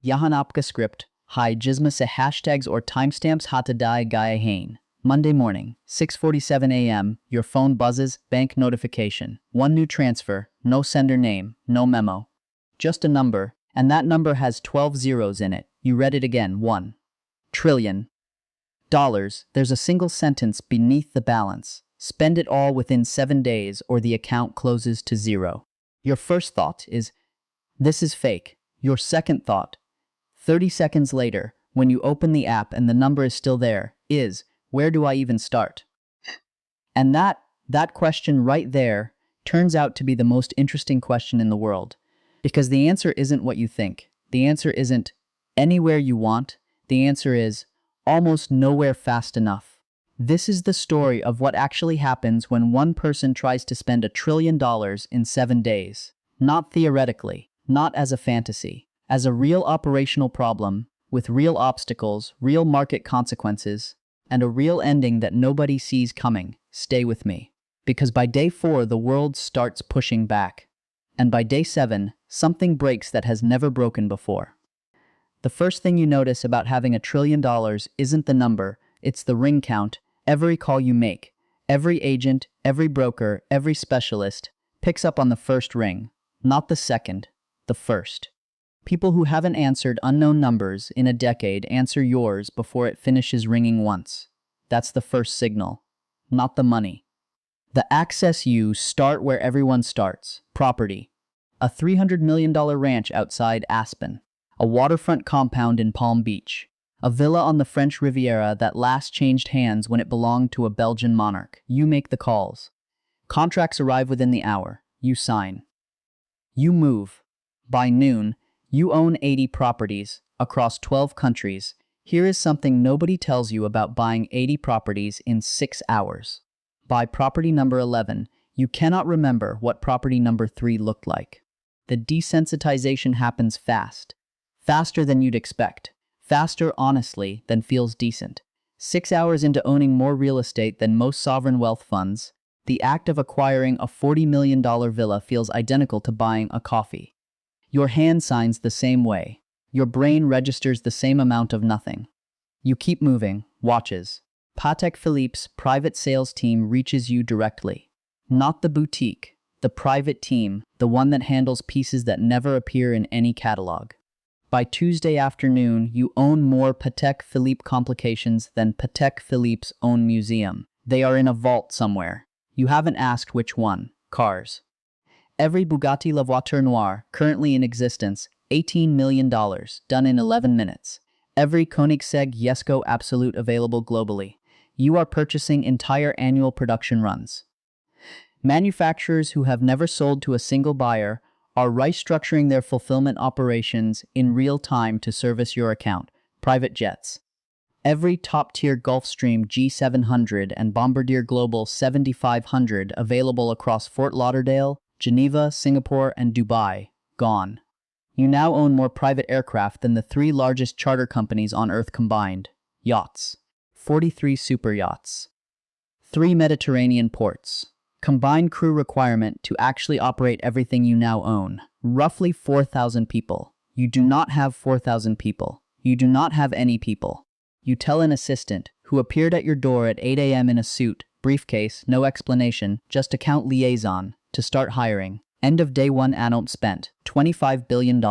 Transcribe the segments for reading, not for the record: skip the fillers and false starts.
Yahan apka script, hi jisma se hashtags or timestamps hatadai gaya hain. Monday morning, 6:47 a.m., your phone buzzes, bank notification. One new transfer, no sender name, no memo. Just a number, and that number has 12 zeros in it. You read it again, $1 trillion. There's a single sentence beneath the balance. Spend it all within 7 days or the account closes to zero. Your first thought is, this is fake. Your second thought, 30 seconds later, when you open the app and the number is still there, is, where do I even start? And that question right there turns out to be the most interesting question in the world. Because the answer isn't what you think. The answer isn't anywhere you want. The answer is almost nowhere fast enough. This is the story of what actually happens when one person tries to spend $1 trillion in 7 days. Not theoretically, not as a fantasy, as a real operational problem with real obstacles, real market consequences, and a real ending that nobody sees coming. Stay with me. Because by day 4, the world starts pushing back. And by day 7, something breaks that has never broken before. The first thing you notice about having $1 trillion isn't the number, it's the ring count, every call you make. Every agent, every broker, every specialist picks up on the first ring, not the second, the first. People who haven't answered unknown numbers in a decade answer yours before it finishes ringing once. That's the first signal, not the money. The access you start where everyone starts. Property. A $300 million ranch outside Aspen. A waterfront compound in Palm Beach. A villa on the French Riviera that last changed hands when it belonged to a Belgian monarch. You make the calls. Contracts arrive within the hour. You sign. You move. By noon, you own 80 properties across 12 countries. Here is something nobody tells you about buying 80 properties in 6 hours. By property number 11, you cannot remember what property number 3 looked like. The desensitization happens fast. Faster than you'd expect. Faster, honestly, than feels decent. 6 hours into owning more real estate than most sovereign wealth funds, the act of acquiring a $40 million villa feels identical to buying a coffee. Your hand signs the same way. Your brain registers the same amount of nothing. You keep moving, watches. Patek Philippe's private sales team reaches you directly. Not the boutique, the private team, the one that handles pieces that never appear in any catalog. By Tuesday afternoon, you own more Patek Philippe complications than Patek Philippe's own museum. They are in a vault somewhere. You haven't asked which one. Cars. Every Bugatti La Voiture Noire currently in existence, $18 million, done in 11 minutes. Every Koenigsegg Jesko Absolute available globally. You are purchasing entire annual production runs. Manufacturers who have never sold to a single buyer are restructuring their fulfillment operations in real time to service your account. Private jets. Every top-tier Gulfstream G700 and Bombardier Global 7500 available across Fort Lauderdale, Geneva, Singapore, and Dubai, gone. You now own more private aircraft than the 3 largest charter companies on Earth combined. Yachts. 43 super yachts. 3 Mediterranean ports. Combined crew requirement to actually operate everything you now own. Roughly 4,000 people. You do not have 4,000 people. You do not have any people. You tell an assistant, who appeared at your door at 8 a.m. in a suit, briefcase, no explanation, just account liaison, to start hiring. End of day 1 amount spent, $25 billion.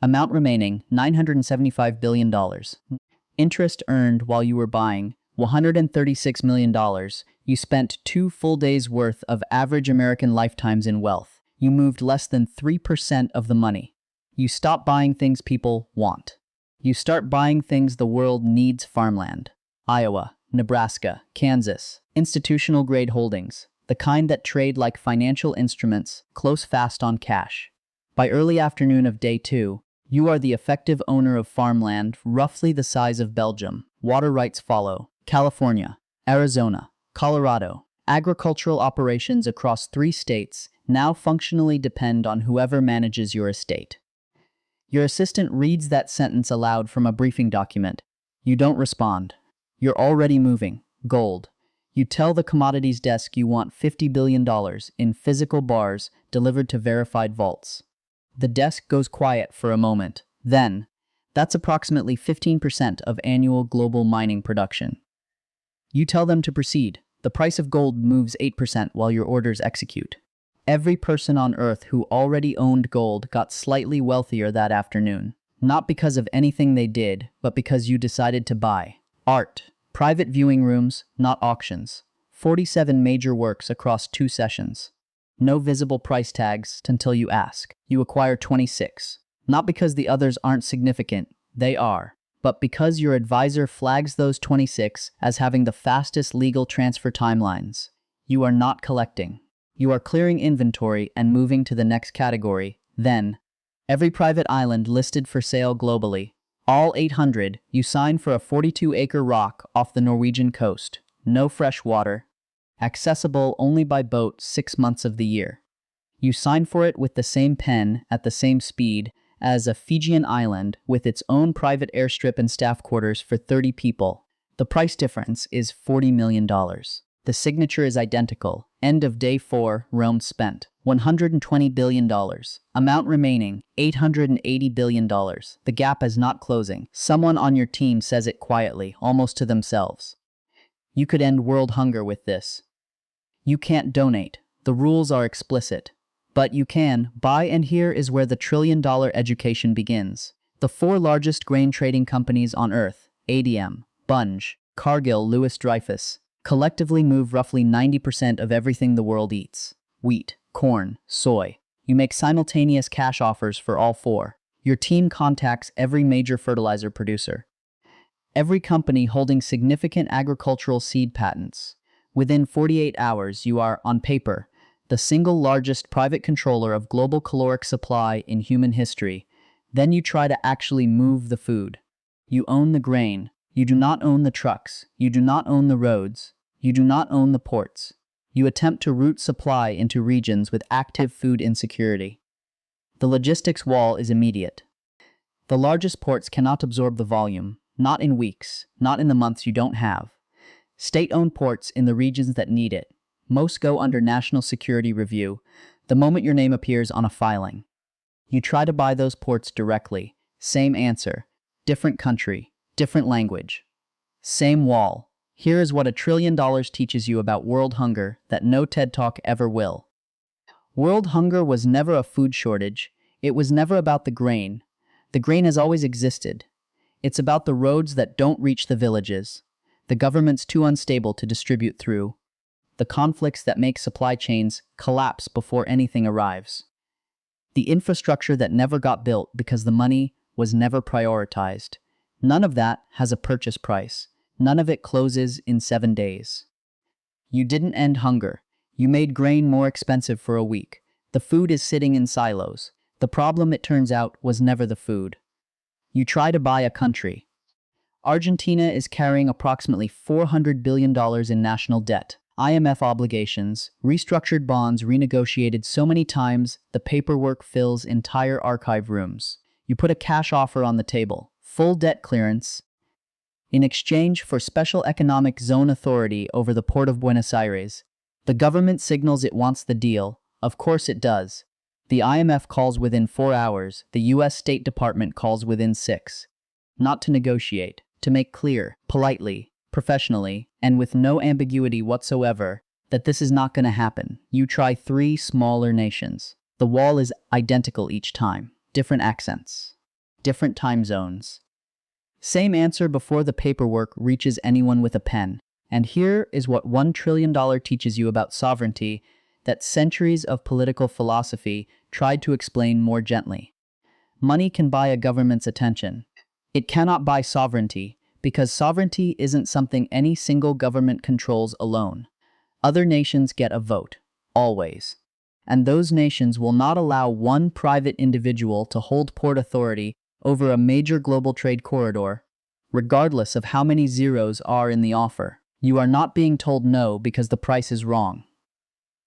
Amount remaining, $975 billion. Interest earned while you were buying, $136 million. You spent 2 full days' worth of average American lifetimes in wealth. You moved less than 3% of the money. You stop buying things people want. You start buying things the world needs. Farmland. Iowa, Nebraska, Kansas. Institutional grade holdings. The kind that trade like financial instruments, close fast on cash. By early afternoon of day 2, you are the effective owner of farmland roughly the size of Belgium. Water rights follow. California, Arizona, Colorado. Agricultural operations across 3 states now functionally depend on whoever manages your estate. Your assistant reads that sentence aloud from a briefing document. You don't respond. You're already moving. Gold. You tell the commodities desk you want $50 billion in physical bars delivered to verified vaults. The desk goes quiet for a moment. Then, That's approximately 15% of annual global mining production. You tell them to proceed. The price of gold moves 8% while your orders execute. Every person on Earth who already owned gold got slightly wealthier that afternoon. Not because of anything they did, but because you decided to buy. Art. Private viewing rooms, not auctions. 47 major works across 2 sessions. No visible price tags until you ask. You acquire 26. Not because the others aren't significant, they are. But because your advisor flags those 26 as having the fastest legal transfer timelines. You are not collecting. You are clearing inventory and moving to the next category. Then, every private island listed for sale globally. All 800, you sign for a 42-acre rock off the Norwegian coast. No fresh water. Accessible only by boat 6 months of the year. You sign for it with the same pen at the same speed as a Fijian island with its own private airstrip and staff quarters for 30 people. The price difference is $40 million. The signature is identical. End of day 4, Rome spent. $120 billion. Amount remaining, $880 billion. The gap is not closing. Someone on your team says it quietly, almost to themselves. You could end world hunger with this. You can't donate. The rules are explicit. But you can buy, and here is where the trillion-dollar education begins. The 4 largest grain trading companies on Earth, ADM, Bunge, Cargill, Lewis Dreyfus, collectively move roughly 90% of everything the world eats. Wheat, corn, soy. You make simultaneous cash offers for all 4. Your team contacts every major fertilizer producer. Every company holding significant agricultural seed patents. Within 48 hours, you are, on paper, the single largest private controller of global caloric supply in human history. Then you try to actually move the food. You own the grain. You do not own the trucks. You do not own the roads. You do not own the ports. You attempt to route supply into regions with active food insecurity. The logistics wall is immediate. The largest ports cannot absorb the volume, not in weeks, not in the months you don't have. State-owned ports in the regions that need it. Most go under national security review the moment your name appears on a filing. You try to buy those ports directly. Same answer. Different country. Different language. Same wall. Here is what $1 trillion teaches you about world hunger that no TED Talk ever will. World hunger was never a food shortage. It was never about the grain. The grain has always existed. It's about the roads that don't reach the villages. The government's too unstable to distribute through. The conflicts that make supply chains collapse before anything arrives. The infrastructure that never got built because the money was never prioritized. None of that has a purchase price. None of it closes in 7 days. You didn't end hunger. You made grain more expensive for a week. The food is sitting in silos. The problem, it turns out, was never the food. You try to buy a country. Argentina is carrying approximately $400 billion in national debt. IMF obligations, restructured bonds renegotiated so many times the paperwork fills entire archive rooms. You put a cash offer on the table, full debt clearance, in exchange for special economic zone authority over the port of Buenos Aires. The government signals it wants the deal. Of course it does. The IMF calls within 4 hours. The US State Department calls within 6. Not to negotiate, to make clear, politely, professionally, and with no ambiguity whatsoever, that this is not going to happen. You try 3 smaller nations. The wall is identical each time. Different accents. Different time zones. Same answer before the paperwork reaches anyone with a pen. And here is what $1 trillion teaches you about sovereignty that centuries of political philosophy tried to explain more gently. Money can buy a government's attention. It cannot buy sovereignty, because sovereignty isn't something any single government controls alone. Other nations get a vote, always. And those nations will not allow one private individual to hold port authority over a major global trade corridor, regardless of how many zeros are in the offer. You are not being told no because the price is wrong.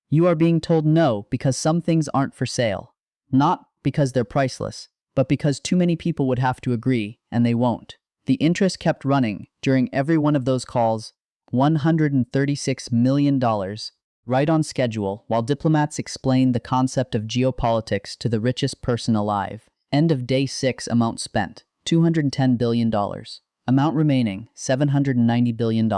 You are being told no because some things aren't for sale. Not because they're priceless, but because too many people would have to agree, and they won't. The interest kept running during every one of those calls, $136 million, right on schedule, while diplomats explained the concept of geopolitics to the richest person alive. End of day 6, amount spent, $210 billion. Amount remaining, $790 billion.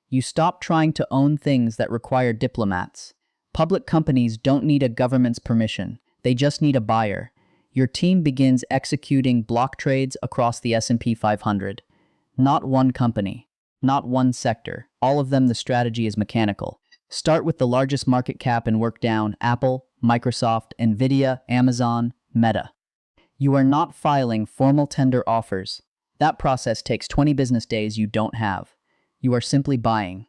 You stop trying to own things that require diplomats. Public companies don't need a government's permission. They just need a buyer. Your team begins executing block trades across the S&P 500. Not one company, not one sector. All of them, the strategy is mechanical. Start with the largest market cap and work down: Apple, Microsoft, Nvidia, Amazon, Meta. You are not filing formal tender offers. That process takes 20 business days you don't have. You are simply buying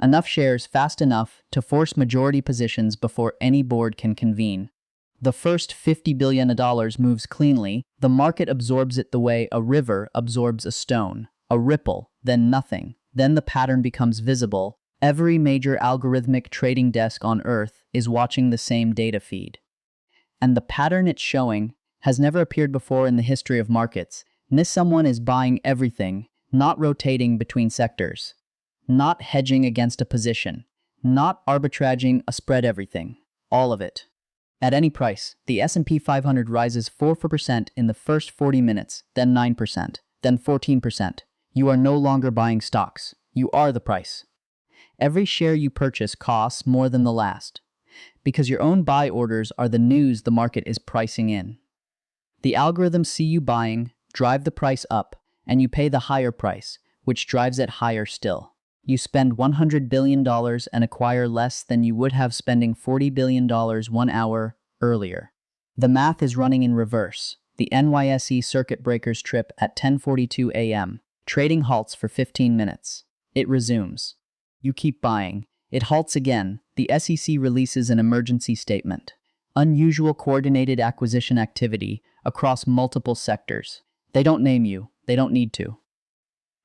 enough shares fast enough to force majority positions before any board can convene. The first $50 billion moves cleanly. The market absorbs it the way a river absorbs a stone. A ripple, then nothing. Then the pattern becomes visible. Every major algorithmic trading desk on Earth is watching the same data feed. And the pattern it's showing has never appeared before in the history of markets. Someone is buying everything, not rotating between sectors, not hedging against a position, not arbitraging a spread, everything. All of it. At any price, the S&P 500 rises 4% in the first 40 minutes, then 9%, then 14%. You are no longer buying stocks. You are the price. Every share you purchase costs more than the last, because your own buy orders are the news the market is pricing in. The algorithms see you buying, drive the price up, and you pay the higher price, which drives it higher still. You spend $100 billion and acquire less than you would have spending $40 billion 1 hour earlier. The math is running in reverse. The NYSE circuit breakers trip at 10:42 a.m. Trading halts for 15 minutes. It resumes. You keep buying. It halts again. The SEC releases an emergency statement. Unusual coordinated acquisition activity across multiple sectors. They don't name you. They don't need to.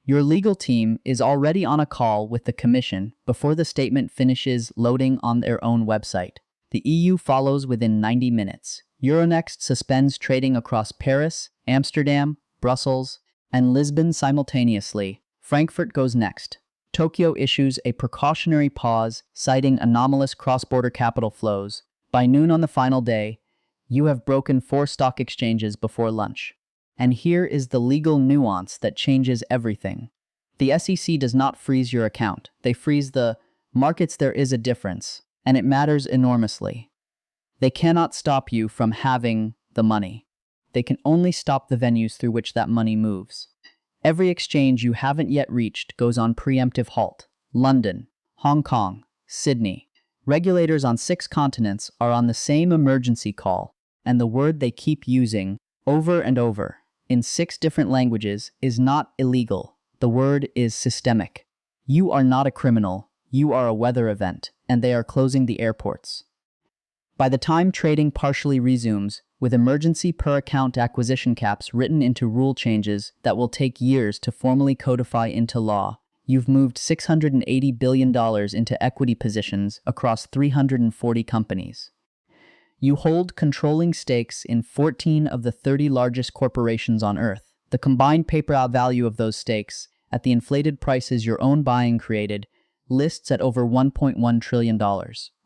Your legal team is already on a call with the Commission before the statement finishes loading on their own website. The EU follows within 90 minutes. Euronext suspends trading across Paris, Amsterdam, Brussels, and Lisbon simultaneously. Frankfurt goes next. Tokyo issues a precautionary pause, citing anomalous cross-border capital flows. By noon on the final day, you have broken 4 stock exchanges before lunch. And here is the legal nuance that changes everything. The SEC does not freeze your account. They freeze the markets. There is a difference, and it matters enormously. They cannot stop you from having the money. They can only stop the venues through which that money moves. Every exchange you haven't yet reached goes on preemptive halt. London, Hong Kong, Sydney. Regulators on 6 continents are on the same emergency call, and the word they keep using over and over in 6 different languages is not illegal. The word is systemic. You are not a criminal. You are a weather event, and they are closing the airports. By the time trading partially resumes, with emergency per-account acquisition caps written into rule changes that will take years to formally codify into law, you've moved $680 billion into equity positions across 340 companies. You hold controlling stakes in 14 of the 30 largest corporations on Earth. The combined paper value of those stakes, at the inflated prices your own buying created, lists at over $1.1 trillion.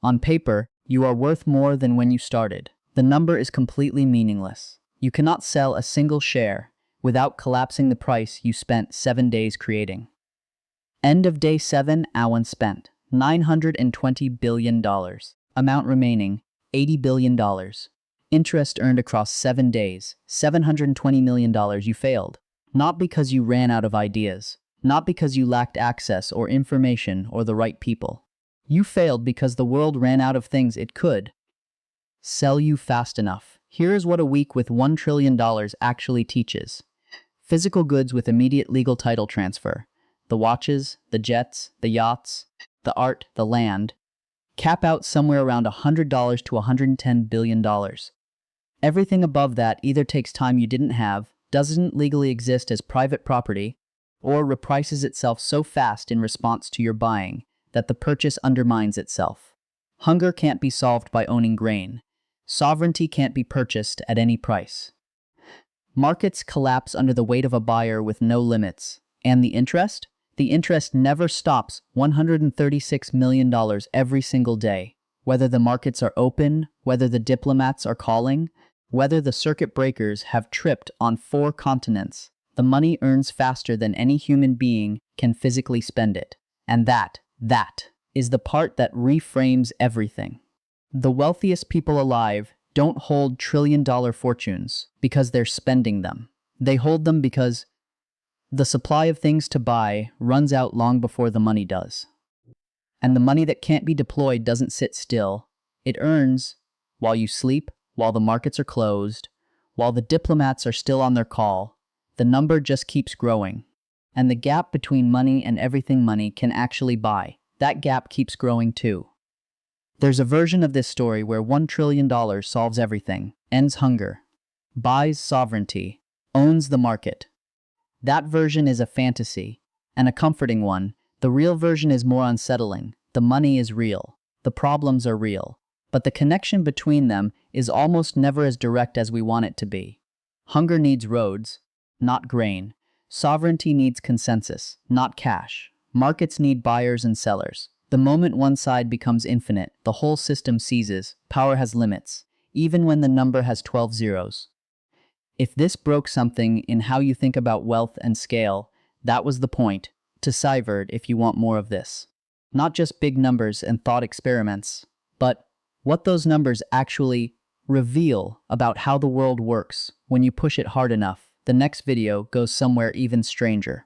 On paper, you are worth more than when you started. The number is completely meaningless. You cannot sell a single share without collapsing the price you spent 7 days creating. End of day 7, Alan spent $920 billion. Amount remaining, $80 billion. Interest earned across 7 days, $720 million. You failed. Not because you ran out of ideas. Not because you lacked access or information or the right people. You failed because the world ran out of things it could sell you fast enough. Here is what a week with $1 trillion actually teaches. Physical goods with immediate legal title transfer. The watches, the jets, the yachts, the art, the land. Cap out somewhere around $100 to $110 billion. Everything above that either takes time you didn't have, doesn't legally exist as private property, or reprices itself so fast in response to your buying that the purchase undermines itself. Hunger can't be solved by owning grain. Sovereignty can't be purchased at any price. Markets collapse under the weight of a buyer with no limits. And the interest? The interest never stops, $136 million every single day. Whether the markets are open, whether the diplomats are calling, Whether the circuit breakers have tripped on 4 continents, the money earns faster than any human being can physically spend it. And that is the part that reframes everything. The wealthiest people alive don't hold trillion-dollar fortunes because they're spending them. They hold them because the supply of things to buy runs out long before the money does. And the money that can't be deployed doesn't sit still. It earns while you sleep, while the markets are closed, while the diplomats are still on their call. The number just keeps growing. And the gap between money and everything money can actually buy, that gap keeps growing too. There's a version of this story where $1 trillion solves everything, ends hunger, buys sovereignty, owns the market. That version is a fantasy, and a comforting one. The real version is more unsettling. The money is real. The problems are real. But the connection between them is almost never as direct as we want it to be. Hunger needs roads, not grain. Sovereignty needs consensus, not cash. Markets need buyers and sellers. The moment one side becomes infinite, the whole system seizes. Power has limits, even when the number has 12 zeros. If this broke something in how you think about wealth and scale, that was the point. To Sivert if you want more of this. Not just big numbers and thought experiments, but what those numbers actually reveal about how the world works when you push it hard enough. The next video goes somewhere even stranger.